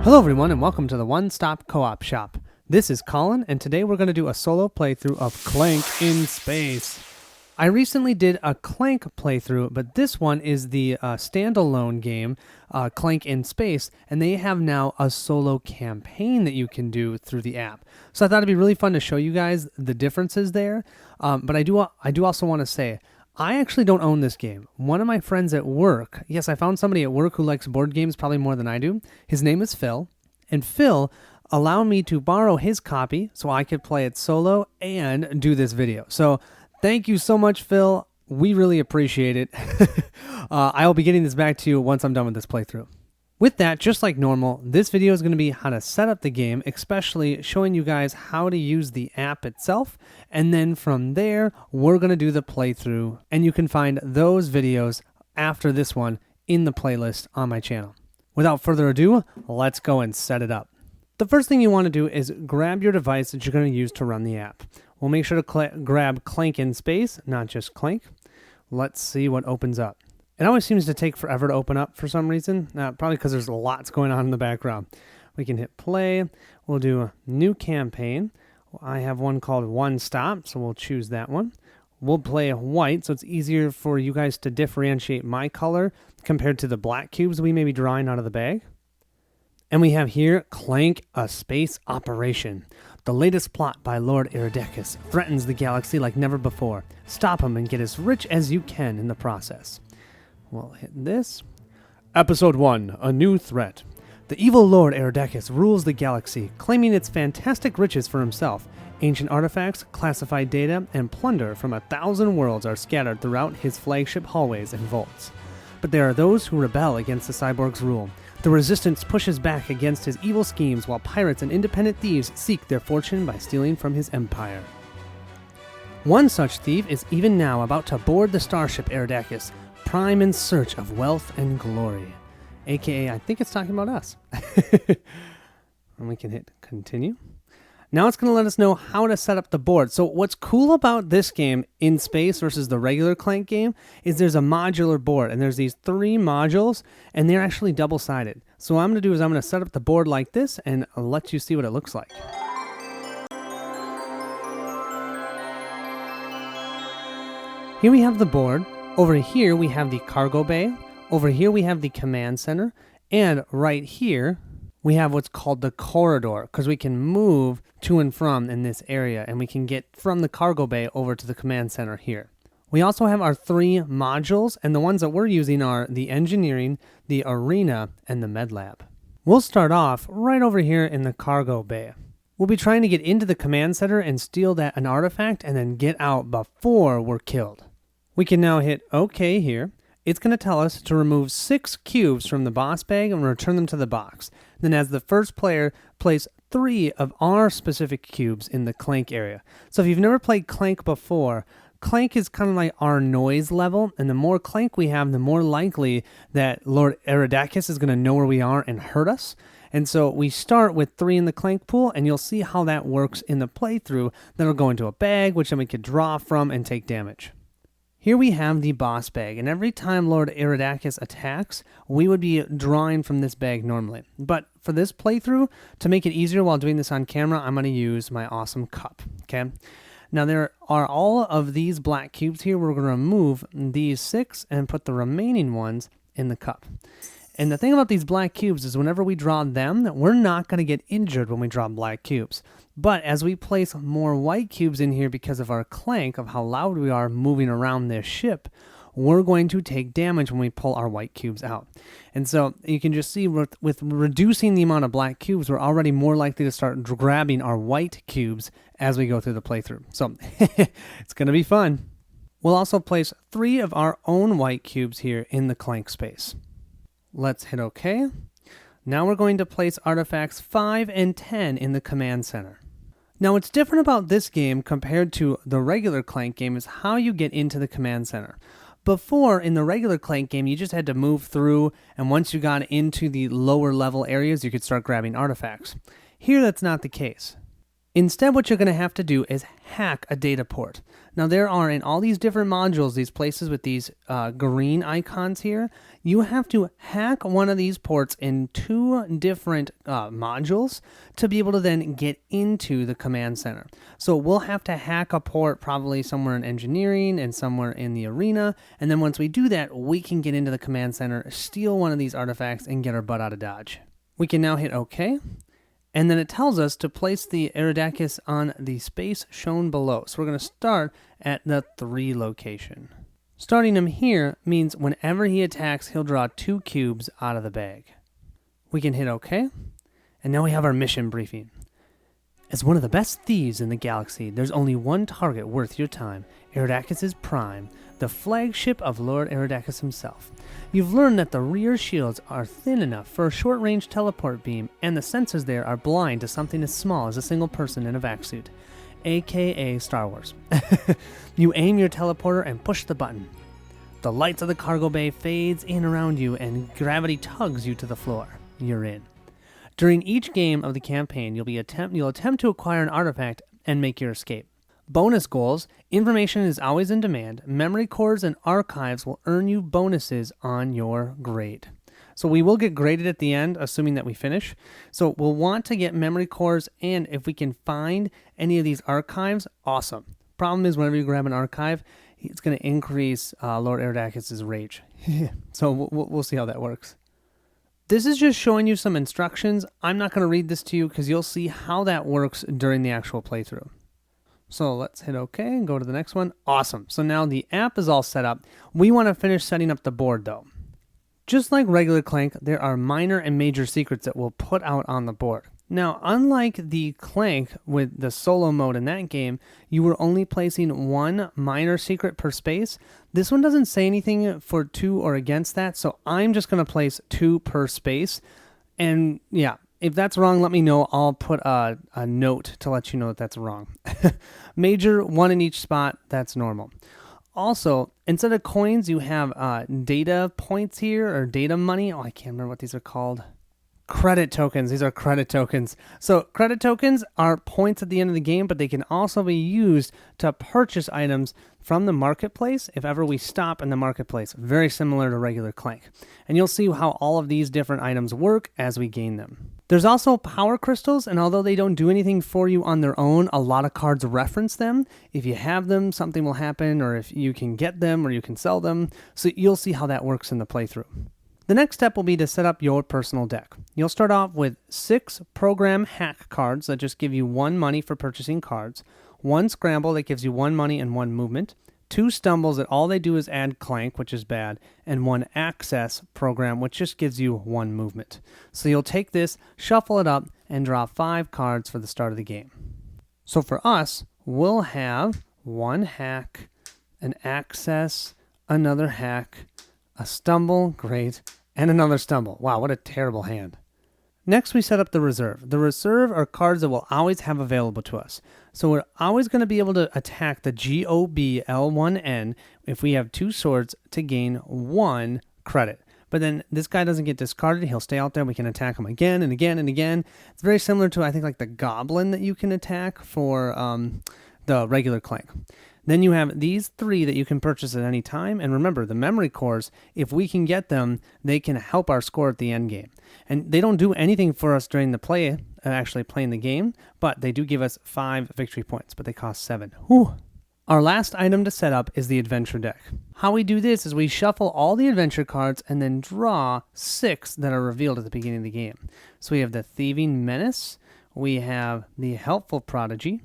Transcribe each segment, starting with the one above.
Hello everyone and welcome to the One Stop Co-op Shop. This is Colin and today we're going to do a solo playthrough of Clank in Space. I recently did a Clank playthrough, but this one is the standalone game, Clank in Space, and they have now a solo campaign that you can do through the app. So I thought it'd be really fun to show you guys the differences there, but I do also want to say, I actually don't own this game. One of my friends at work, yes, I found somebody at work who likes board games probably more than I do. His name is Phil, and Phil allowed me to borrow his copy so I could play it solo and do this video. So thank you so much, Phil. We really appreciate it. I'll be getting this back to you once I'm done with this playthrough. With that, just like normal, this video is going to be how to set up the game, especially showing you guys how to use the app itself. And then from there, we're going to do the playthrough. And you can find those videos after this one in the playlist on my channel. Without further ado, let's go and set it up. The first thing you want to do is grab your device that you're going to use to run the app. We'll make sure to grab Clank in Space, not just Clank. Let's see what opens up. It always seems to take forever to open up for some reason, probably because there's lots going on in the background. We can hit play. We'll do a new campaign. I have one called One Stop, so we'll choose that one. We'll play white, so it's easier for you guys to differentiate my color compared to the black cubes we may be drawing out of the bag. And we have here Clank, a space operation. The latest plot by Lord Renegade threatens the galaxy like never before. Stop him and get as rich as you can in the process. We'll hit this. Episode 1, A New Threat. The evil Lord Renegade rules the galaxy, claiming its fantastic riches for himself. Ancient artifacts, classified data, and plunder from 1,000 worlds are scattered throughout his flagship hallways and vaults. But there are those who rebel against the cyborg's rule. The resistance pushes back against his evil schemes while pirates and independent thieves seek their fortune by stealing from his empire. One such thief is even now about to board the starship Renegade, prime in search of wealth and glory. AKA, I think it's talking about us. And we can hit continue. Now it's going to let us know how to set up the board. So what's cool about this game in Space versus the regular Clank game is there's a modular board, and there's these 3 modules, and they're actually double-sided. So what I'm going to do is I'm going to set up the board like this, and I'll let you see what it looks like. Here we have the board. Over here we have the cargo bay. Over here we have the command center. And right here we have what's called the corridor, because we can move to and from in this area, and we can get from the cargo bay over to the command center here. We also have our 3 modules, and the ones that we're using are the engineering, the arena, and the med lab. We'll start off right over here in the cargo bay. We'll be trying to get into the command center and steal an artifact and then get out before we're killed. We can now hit OK here. It's going to tell us to remove 6 cubes from the boss bag and return them to the box. Then as the first player, place 3 of our specific cubes in the Clank area. So if you've never played Clank before, Clank is kind of like our noise level, and the more Clank we have, the more likely that Lord Renegade is going to know where we are and hurt us. And so we start with 3 in the Clank pool, and you'll see how that works in the playthrough. Then it'll go into a bag, which then we could draw from and take damage. Here we have the boss bag, and every time Lord Renegade attacks, we would be drawing from this bag normally. But for this playthrough, to make it easier while doing this on camera, I'm going to use my awesome cup, okay? Now there are all of these black cubes here. We're going to remove these 6 and put the remaining ones in the cup. And the thing about these black cubes is whenever we draw them, we're not going to get injured when we draw black cubes. But as we place more white cubes in here because of our Clank, of how loud we are moving around this ship, we're going to take damage when we pull our white cubes out. And so you can just see with reducing the amount of black cubes, we're already more likely to start grabbing our white cubes as we go through the playthrough. So it's going to be fun. We'll also place 3 of our own white cubes here in the Clank space. Let's hit OK. Now we're going to place artifacts 5 and 10 in the command center. Now what's different about this game compared to the regular Clank game is how you get into the command center. Before, in the regular Clank game, you just had to move through, and once you got into the lower level areas, you could start grabbing artifacts. Here, that's not the case. Instead, what you're going to have to do is hack a data port. Now there are in all these different modules, these places with these green icons here, you have to hack one of these ports in 2 different modules to be able to then get into the command center. So we'll have to hack a port probably somewhere in engineering and somewhere in the arena, and then once we do that, we can get into the command center, steal one of these artifacts, and get our butt out of Dodge. We can now hit OK. And then it tells us to place the Aerodacus on the space shown below. So we're going to start at the 3 location. Starting him here means whenever he attacks, he'll draw 2 cubes out of the bag. We can hit OK. And now we have our mission briefing. As one of the best thieves in the galaxy, there's only one target worth your time, Aerodacus' Prime, the flagship of Lord Aerodacus himself. You've learned that the rear shields are thin enough for a short-range teleport beam, and the sensors there are blind to something as small as a single person in a vac suit, aka Star Wars. You aim your teleporter and push the button. The lights of the cargo bay fades in around you, and gravity tugs you to the floor. You're in. During each game of the campaign, you'll attempt to acquire an artifact and make your escape. Bonus goals: information is always in demand. Memory cores and archives will earn you bonuses on your grade. So we will get graded at the end, assuming that we finish. So we'll want to get memory cores, and if we can find any of these archives, awesome. Problem is, whenever you grab an archive, it's going to increase Lord Aerodacus' rage. So we'll see how that works. This is just showing you some instructions. I'm not going to read this to you because you'll see how that works during the actual playthrough. So let's hit OK and go to the next one. Awesome. So now the app is all set up. We want to finish setting up the board though. Just like regular Clank, there are minor and major secrets that we'll put out on the board. Now, unlike the Clank with the solo mode in that game, you were only placing 1 minor secret per space. This one doesn't say anything for 2 or against that, so I'm just going to place 2 per space. And yeah, if that's wrong, let me know. I'll put a note to let you know that that's wrong. Major, 1 in each spot, that's normal. Also, instead of coins, you have data points here, or data money. Oh, I can't remember what these are called. Credit tokens. These are credit tokens. So credit tokens are points at the end of the game, but they can also be used to purchase items from the marketplace if ever we stop in the marketplace. Very similar to regular Clank. And you'll see how all of these different items work as we gain them. There's also power crystals, and although they don't do anything for you on their own, a lot of cards reference them. If you have them, something will happen, or if you can get them, or you can sell them. So you'll see how that works in the playthrough. The next step will be to set up your personal deck. You'll start off with 6 program hack cards that just give you 1 money for purchasing cards, 1 scramble that gives you 1 money and 1 movement, 2 stumbles that all they do is add clank, which is bad, and 1 access program, which just gives you 1 movement. So you'll take this, shuffle it up, and draw 5 cards for the start of the game. So for us, we'll have 1 hack, an access, another hack, a stumble, great, and another stumble. Wow, what a terrible hand. Next, we set up the reserve. The reserve are cards that we'll always have available to us. So we're always going to be able to attack the GOBL1N if we have 2 swords to gain 1 credit. But then this guy doesn't get discarded. He'll stay out there. We can attack him again and again and again. It's very similar to, I think, like the goblin that you can attack for the regular Clank. Then you have these 3 that you can purchase at any time. And remember, the memory cores, if we can get them, they can help our score at the end game. And they don't do anything for us during the play, actually playing the game, but they do give us 5 victory points, but they cost 7. Whew. Our last item to set up is the adventure deck. How we do this is we shuffle all the adventure cards and then draw 6 that are revealed at the beginning of the game. So we have the Thieving Menace, we have the Helpful Prodigy,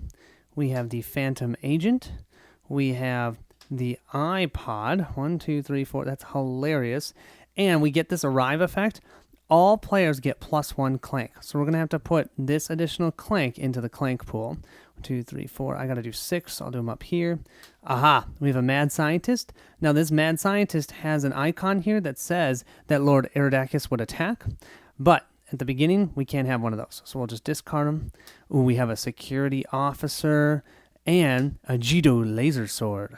we have the Phantom Agent, we have the iPod. 1, 2, 3, 4. That's hilarious. And we get this arrive effect. All players get +1 clank. So we're going to have to put this additional clank into the clank pool. 1, 2, 3, 4. I got to do 6. So I'll do them up here. Aha. We have a mad scientist. Now this mad scientist has an icon here that says that Lord Aerodacus would attack. But at the beginning, we can't have one of those. So we'll just discard them. Ooh, we have a security officer and a Jido laser sword.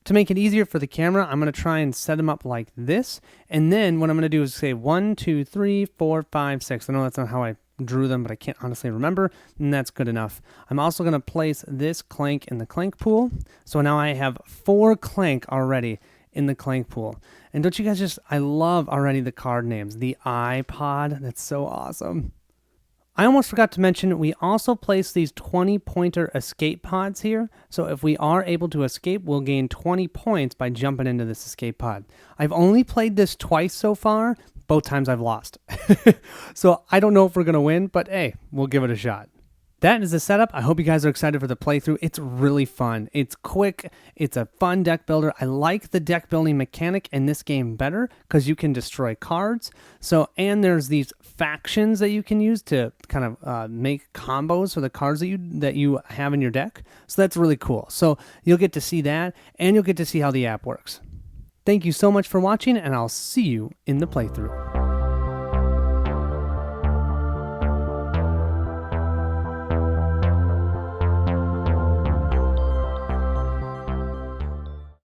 To make it easier for the camera, I'm going to try and set them up like this. And then what I'm going to do is say 1, 2, 3, 4, 5, 6. I know that's not how I drew them, but I can't honestly remember, and that's good enough. I'm also going to place this Clank in the Clank pool. So now I have 4 Clank already in the Clank pool. And don't you guys just, I love already the card names. The iPod, that's so awesome. I almost forgot to mention, we also place these 20-pointer escape pods here. So if we are able to escape, we'll gain 20 points by jumping into this escape pod. I've only played this twice so far. Both times I've lost. So I don't know if we're going to win, but hey, we'll give it a shot. That is the setup. I hope you guys are excited for the playthrough. It's really fun. It's quick. It's a fun deck builder. I like the deck building mechanic in this game better because you can destroy cards. And there's these factions that you can use to kind of make combos for the cards that you have in your deck. So that's really cool. So you'll get to see that, and you'll get to see how the app works. Thank you so much for watching, and I'll see you in the playthrough.